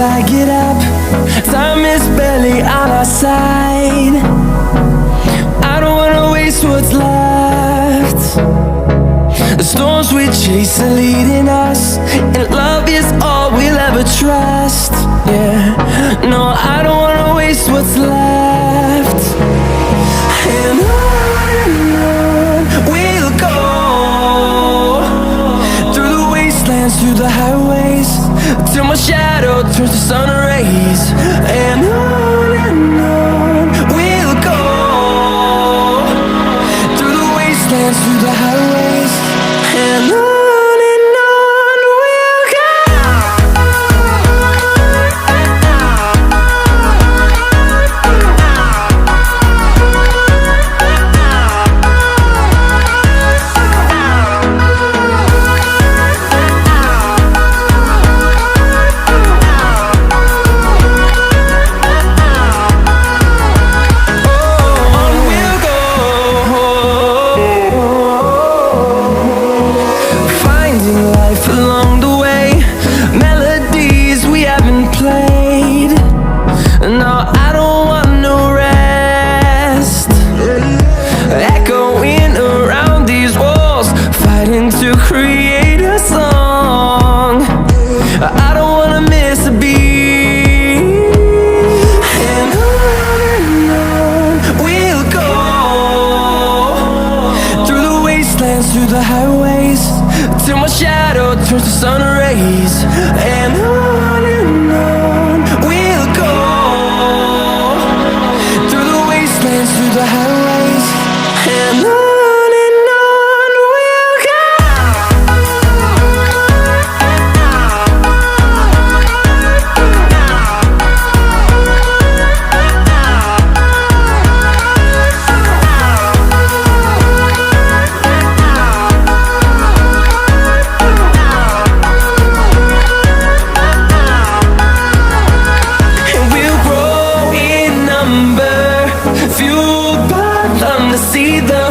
I get up. Time is barely on our side. I don't wanna waste what's left. The storms we chase are leading us, and love is all we'll ever trust. Yeah, no, I don't wanna waste what's left. And on we'll go, through the wastelands, through the highways, till my shadow turns to sun rays. And on we'll go, through the wastelands, through the highways, and on we'll go. To create a song, I don't wanna miss a beat. And on we'll go, through the wastelands, through the highways, till my shadow turns to sun rays. And on we'll go, through the wastelands, through the highways, and on. Fueled by them to see the